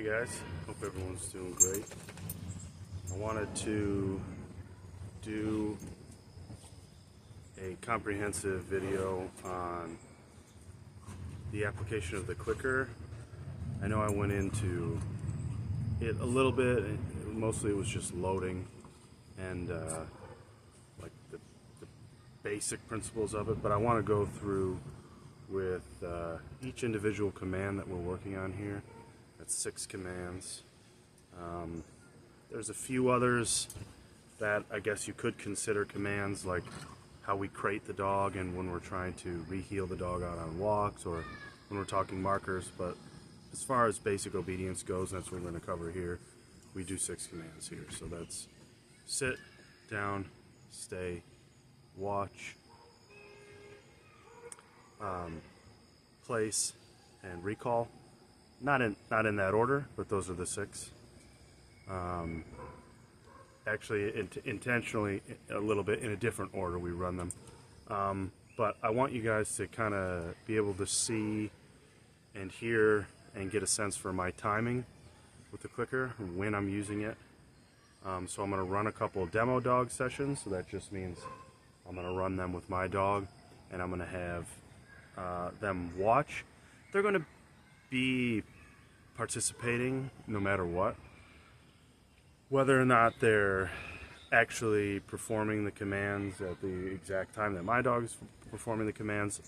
Hey guys, hope everyone's doing great. I wanted to do a comprehensive video on the application of the clicker. I know I went into it a little bit, mostly it was just loading and like the basic principles of it, but I want to go through with each individual command that we're working on here. That's 6 commands. There's a few others that I guess you could consider commands, like how we crate the dog and when we're trying to re-heel the dog out on walks or when we're talking markers. But as far as basic obedience goes, that's what we're going to cover here. We do 6 commands here. So that's sit, down, stay, watch, place, and recall. Not in that order, but those are the 6. Actually, intentionally a little bit in a different order we run them. But I want you guys to kind of be able to see and hear and get a sense for my timing with the clicker, when I'm using it. So I'm going to run a couple of demo dog sessions. So that just means I'm going to run them with my dog, and I'm going to have them watch. They're going to be participating no matter what. Whether or not they're actually performing the commands at the exact time that my dog is performing the commands,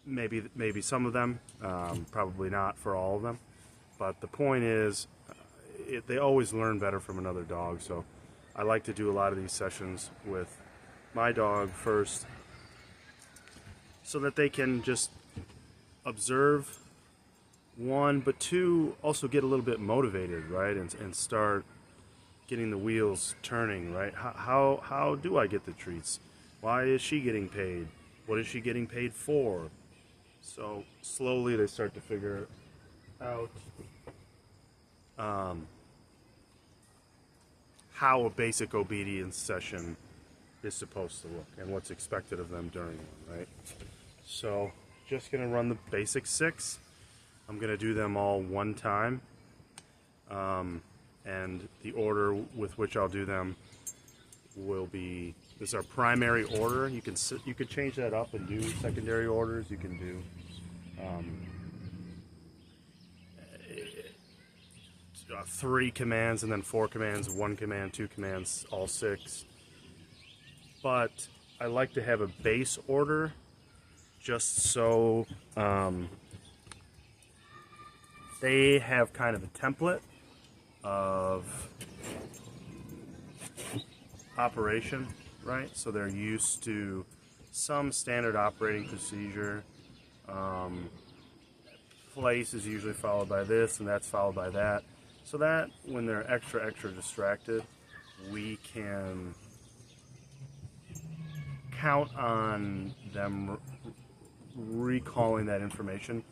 maybe some of them, probably not for all of them. But the point is, they always learn better from another dog. So I like to do a lot of these sessions with my dog first, so that they can just observe, 1, but 2, also get a little bit motivated, right? And start getting the wheels turning, right? How do I get the treats? Why is she getting paid? What is she getting paid for? So slowly they start to figure out how a basic obedience session is supposed to look and what's expected of them during one, right? So just gonna run the basic 6. I'm gonna do them all one time, and the order with which I'll do them will be, this is our primary order. You could change that up and do secondary orders. You can do 3 commands and then 4 commands, 1 command, 2 commands, all 6. But I like to have a base order, just so they have kind of a template of operation, right? So they're used to some standard operating procedure. Place is usually followed by this, and that's followed by that. So that when they're extra distracted, we can count on them recalling that information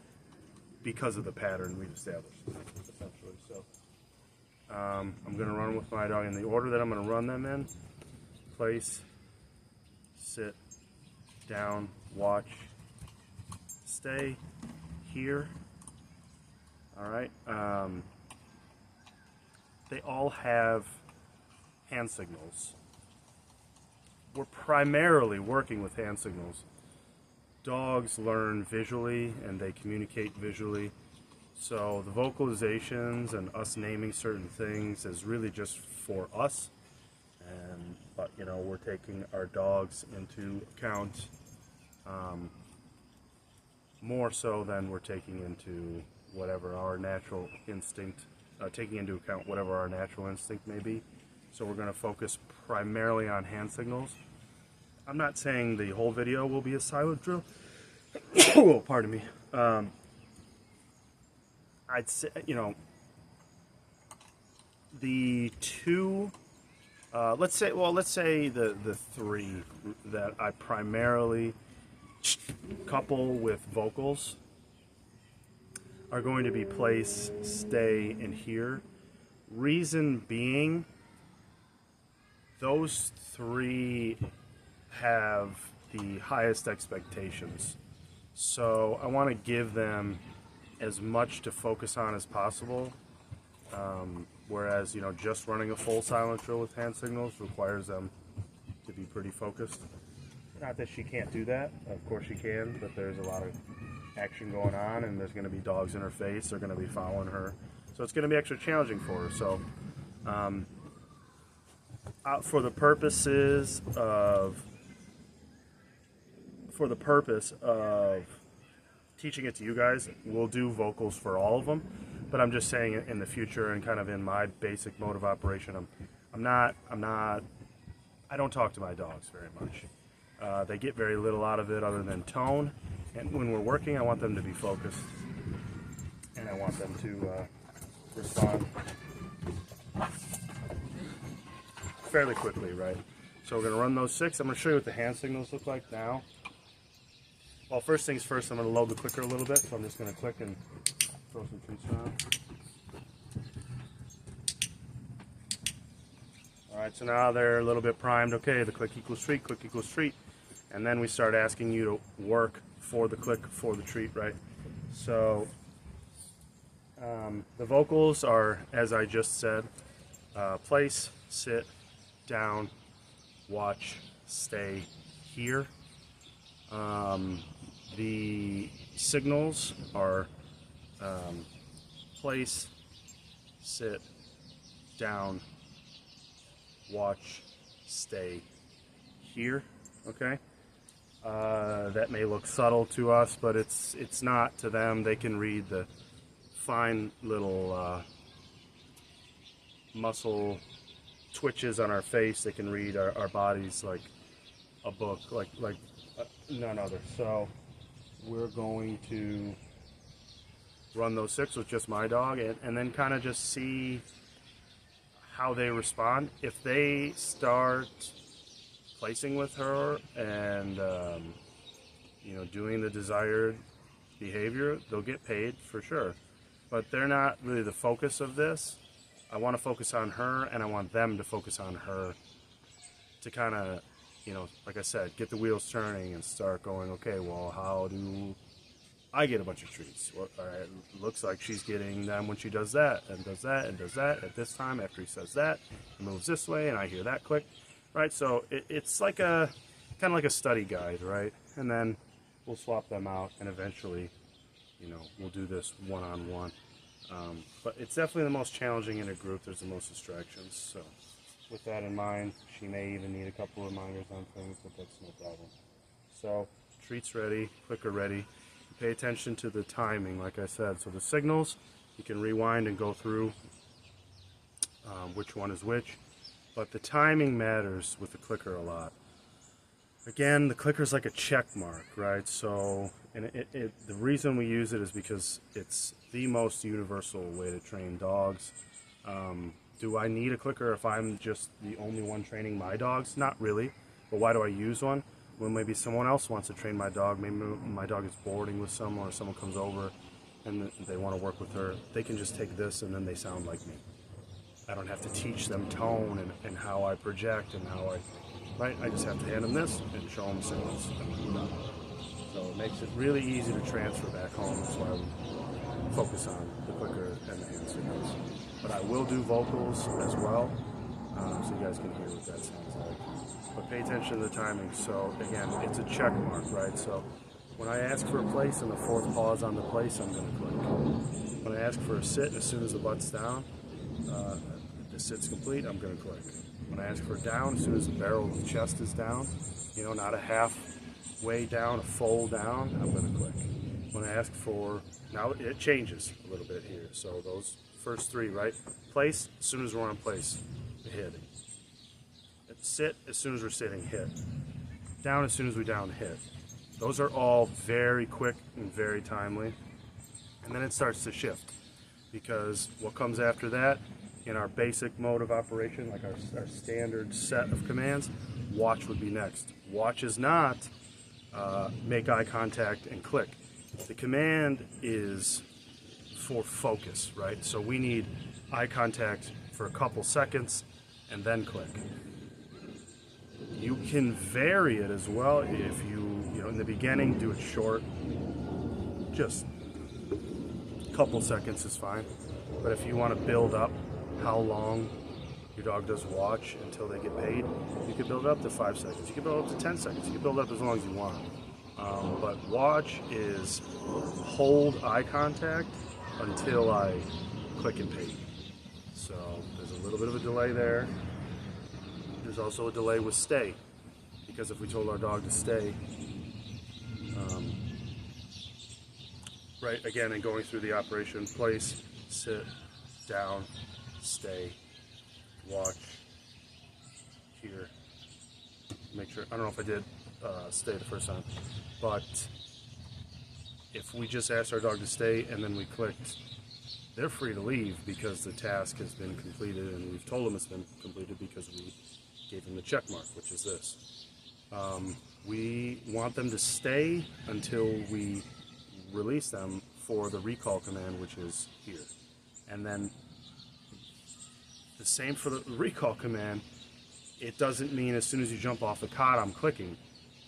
because of the pattern we've established, essentially. So I'm going to run with my dog in the order that I'm going to run them in: place, sit, down, watch, stay, hear. All right. They all have hand signals. We're primarily working with hand signals. Dogs learn visually and they communicate visually. So the vocalizations and us naming certain things is really just for us. But you know, we're taking our dogs into account more so than we're taking into whatever our natural instinct, taking into account whatever our natural instinct may be. So we're going to focus primarily on hand signals. I'm not saying the whole video will be a silent drill. Oh, pardon me. I'd say, you know, the 2, let's say the 3 that I primarily couple with vocals are going to be place, stay, and hear. Reason being, those 3 have the highest expectations. So I want to give them as much to focus on as possible. Whereas, you know, just running a full silent drill with hand signals requires them to be pretty focused. Not that she can't do that, of course she can, but there's a lot of action going on and there's going to be dogs in her face, they're going to be following her. So it's going to be extra challenging for her. So for the purpose of teaching it to you guys, we'll do vocals for all of them. But I'm just saying in the future and kind of in my basic mode of operation, I don't talk to my dogs very much. They get very little out of it other than tone. And when we're working, I want them to be focused. And I want them to respond fairly quickly, right? So we're going to run those 6. I'm going to show you what the hand signals look like now. Well, first things first, I'm going to load the clicker a little bit. So I'm just going to click and throw some treats around. Alright, so now they're a little bit primed. Okay, the click equals treat, click equals treat. And then we start asking you to work for the click, for the treat, right? So the vocals are, as I just said, place, sit, down, watch, stay, hear. The signals are place, sit, down, watch, stay, hear. Okay, that may look subtle to us, but it's not to them. They can read the fine little muscle twitches on our face. They can read our bodies like a book, like none other. So we're going to run those 6 with just my dog and then kind of just see how they respond. If they start placing with her and you know, doing the desired behavior, they'll get paid for sure. But they're not really the focus of this. I want to focus on her, and I want them to focus on her to kind of, you know, like I said, get the wheels turning and start going, okay, well, how do I get a bunch of treats? Well, all right, it looks like she's getting them when she does that and does that and does that at this time. After he says that, he moves this way, and I hear that click, right? So it's like a kind of like a study guide, right? And then we'll swap them out, and eventually, you know, we'll do this one-on-one. But it's definitely the most challenging in a group. There's the most distractions. So with that in mind, she may even need a couple reminders on things, but that's no problem. So treats ready, clicker ready. Pay attention to the timing, like I said. So the signals, you can rewind and go through which one is which. But the timing matters with the clicker a lot. Again, the clicker is like a check mark, right? So, and the reason we use it is because it's the most universal way to train dogs. Do I need a clicker if I'm just the only one training my dogs? Not really. But why do I use one? When maybe someone else wants to train my dog, maybe my dog is boarding with someone or someone comes over and they want to work with her, they can just take this and then they sound like me. I don't have to teach them tone and how I project and how right? I just have to hand them this and show them signals. So it makes it really easy to transfer back home. That's why we focus on the clicker and the hand signals. But I will do vocals as well, so you guys can hear what that sounds like. But pay attention to the timing. So again, it's a check mark, right? So when I ask for a place and the 4th paw is on the place, I'm going to click. When I ask for a sit, as soon as the butt's down, the sit's complete, I'm going to click. When I ask for down, as soon as the barrel of the chest is down, you know, not a halfway down, a full down, I'm going to click. When I ask for, now it changes a little bit here. So those first 3, right? Place, as soon as we're on place, hit. Sit, as soon as we're sitting, hit. Down, as soon as we down, hit. Those are all very quick and very timely. And then it starts to shift, because what comes after that, in our basic mode of operation, like our standard set of commands, watch would be next. Watch is not make eye contact and click. The command is for focus, right? So we need eye contact for a couple seconds and then click. You can vary it as well if you know, in the beginning, do it short. Just couple seconds is fine. But if you want to build up how long your dog does watch until they get paid, you can build it up to 5 seconds. You can build it up to 10 seconds. You can build it up as long as you want. But watch is hold eye contact until I click and pay. So there's a little bit of a delay there. There's also a delay with stay, because if we told our dog to stay, right, again, and going through the operation, place, sit, down, stay, watch, here, make sure, I don't know if I did stay the first time, but if we just asked our dog to stay and then we clicked, they're free to leave because the task has been completed, and we've told them it's been completed because we gave them the check mark, which is this. We want them to stay until we release them for the recall command, which is here. And then the same for the recall command. It doesn't mean as soon as you jump off the cot, I'm clicking.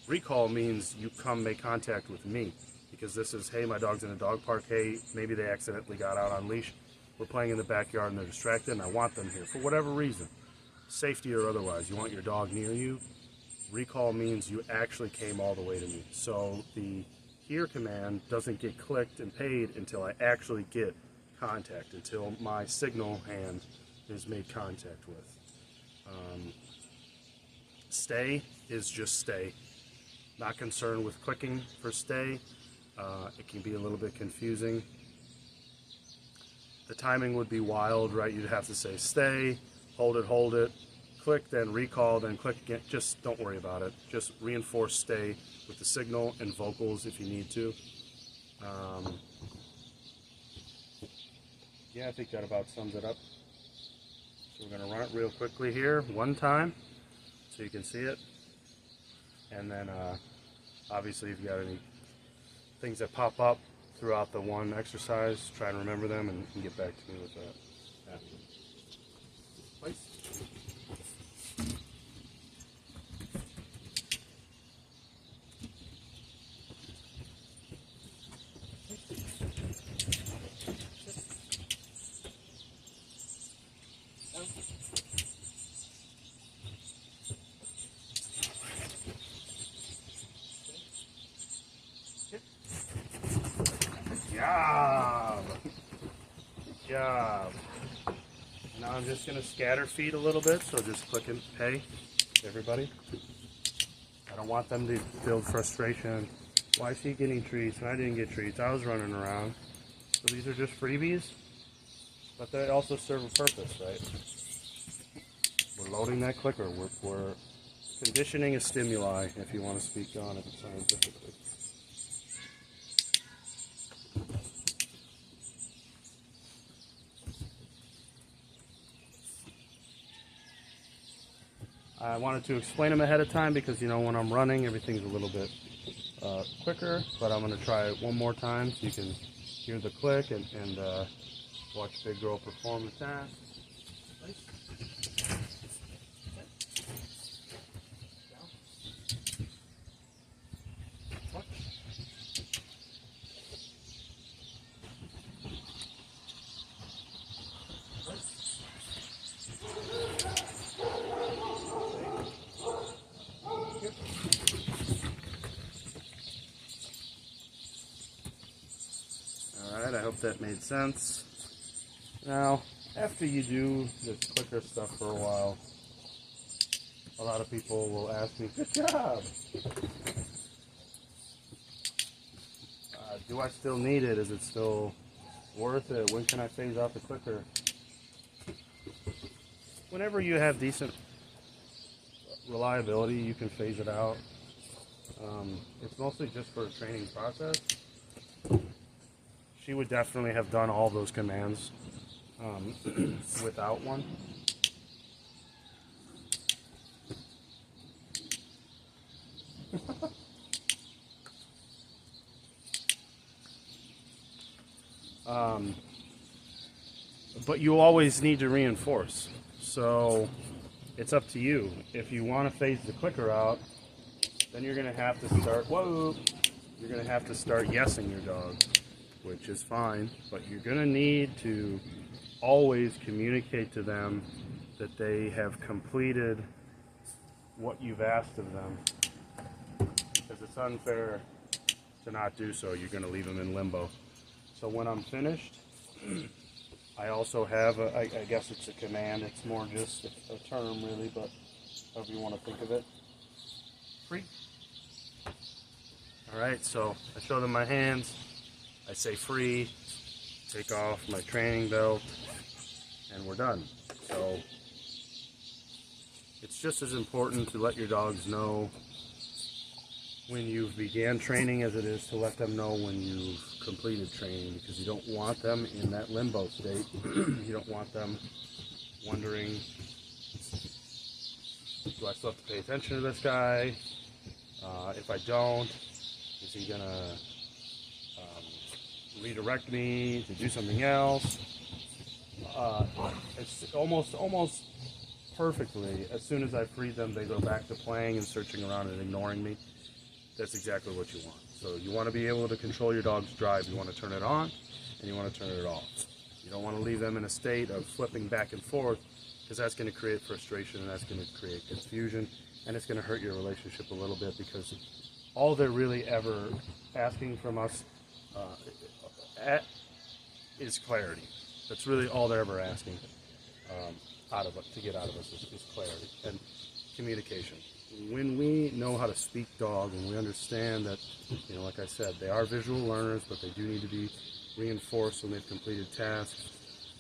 Recall means you come make contact with me, because this is, hey, my dog's in a dog park, hey, maybe they accidentally got out on leash, we're playing in the backyard and they're distracted and I want them here for whatever reason, safety or otherwise. You want your dog near you. Recall means you actually came all the way to me. So the here command doesn't get clicked and paid until I actually get contact, until my signal hand is made contact with. Stay is just stay. Not concerned with clicking for stay. It can be a little bit confusing. The timing would be wild, right? You'd have to say stay, hold it, click, then recall, then click again. Just don't worry about it. Just reinforce stay with the signal and vocals if you need to. Yeah, I think that about sums it up. So we're going to run it real quickly here, one time, so you can see it. And then obviously if you got any things that pop up throughout the one exercise, try and remember them and get back to me with that after. Place. Good job. Now I'm just going to scatter feed a little bit, so just click and pay, everybody. I don't want them to build frustration. Why is he getting treats and I didn't get treats? I was running around. So these are just freebies, but they also serve a purpose, right? We're loading that clicker. We're conditioning a stimuli, if you want to speak on it scientifically. I wanted to explain them ahead of time because, you know, when I'm running, everything's a little bit quicker, but I'm going to try it one more time so you can hear the click and watch Big Girl perform the task. Alright, I hope that made sense. Now, after you do this clicker stuff for a while, a lot of people will ask me, good job! Do I still need it? Is it still worth it? When can I phase out the clicker? Whenever you have decent reliability, you can phase it out. It's mostly just for a training process. She would definitely have done all those commands without one. But you always need to reinforce. So it's up to you. If you want to phase the clicker out, then you're going to have to start, whoa, you're going to have to start yesing your dog. which is fine, but you're going to need to always communicate to them that they have completed what you've asked of them, because it's unfair to not do so. You're going to leave them in limbo. So when I'm finished, I also have I guess it's a command, it's more just a term really, but however you want to think of it. Free. Alright, so I show them my hands, I say free, take off my training belt, and we're done. So it's just as important to let your dogs know when you've began training as it is to let them know when you've completed training, because you don't want them in that limbo state. You don't want them wondering, do I still have to pay attention to this guy? If I don't, is he gonna redirect me to do something else? It's almost perfectly, as soon as I free them, they go back to playing and searching around and ignoring me. That's exactly what you want. So you want to be able to control your dog's drive. You want to turn it on and you want to turn it off. You don't want to leave them in a state of flipping back and forth, because that's going to create frustration and that's going to create confusion, and it's going to hurt your relationship a little bit, because all they're really ever asking from us is clarity. That's really all they're ever asking to get out of us is clarity and communication. When we know how to speak dog and we understand that, you know, like I said, they are visual learners, but they do need to be reinforced when they've completed tasks.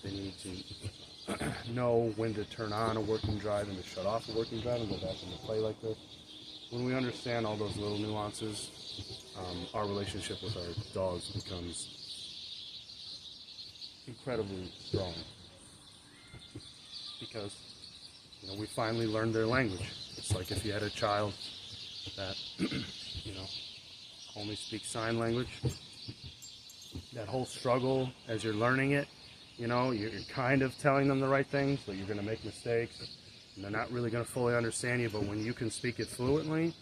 They need to know when to turn on a working drive and to shut off a working drive and go back into play like this. When we understand all those little nuances, our relationship with our dogs becomes incredibly strong, because, you know, we finally learned their language. It's like if you had a child that, you know, only speaks sign language, that whole struggle as you're learning it, you know, you're kind of telling them the right things, but you're going to make mistakes, and they're not really going to fully understand you. But when you can speak it fluently,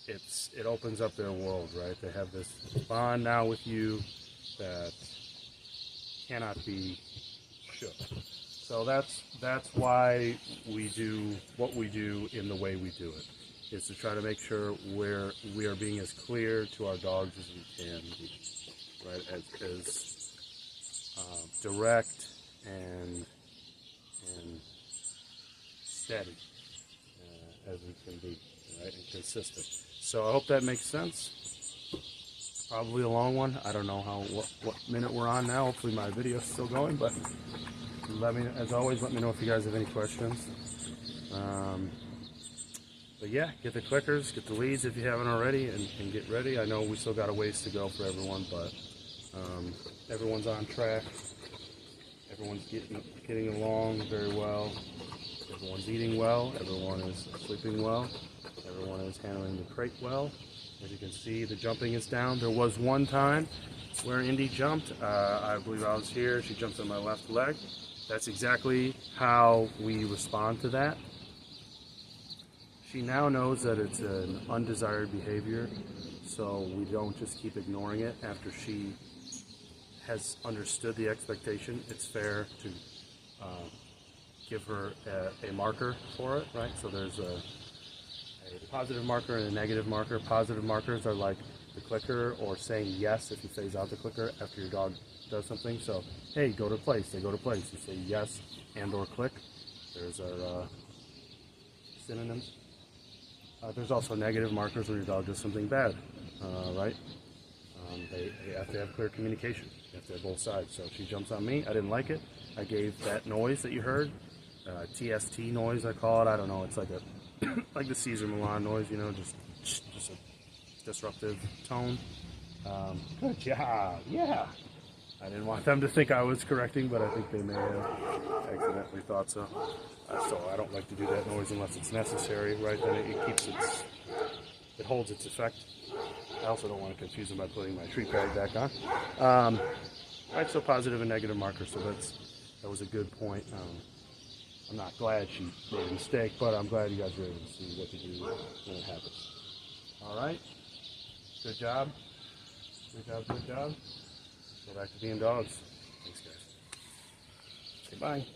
it opens up their world, right? They have this bond now with you that cannot be shook. So that's why we do what we do in the way we do it, is to try to make sure we are being as clear to our dogs as we can be, right? As direct and steady as we can be, right? And consistent. So I hope that makes sense. Probably a long one. I don't know what minute we're on now. Hopefully my video's still going, but as always, let me know if you guys have any questions. But yeah, get the clickers, get the leads if you haven't already, and get ready. I know we still got a ways to go for everyone, but everyone's on track. Everyone's getting along very well. Everyone's eating well. Everyone is sleeping well. Everyone is handling the crate well. As you can see, the jumping is down. There was one time where Indy jumped. I believe I was here. She jumped on my left leg. That's exactly how we respond to that. She now knows that it's an undesired behavior, so we don't just keep ignoring it after she has understood the expectation. It's fair to give her a marker for it, right? So there's a positive marker and a negative marker. Positive markers are like the clicker, or saying yes if you phase out the clicker after your dog does something. So, hey, go to place. They go to place. You say yes and or click. There's our synonyms. There's also negative markers when your dog does something bad, right? They have to have clear communication. You have to have both sides. So if she jumps on me, I didn't like it. I gave that noise that you heard, TST noise I call it. I don't know. It's like like the Cesar Millan noise, you know, just a disruptive tone. Good job. Yeah. I didn't want them to think I was correcting, but I think they may have accidentally thought so. So I don't like to do that noise unless it's necessary, right? Then it holds its effect. I also don't want to confuse them by putting my treat bag back on. Right, so positive and negative markers. So that was a good point. I'm not glad she made a mistake, but I'm glad you guys were able to see what to do when it happens. All right. Good job. Good job. Good job. go back to being dogs. Thanks, guys. Say bye.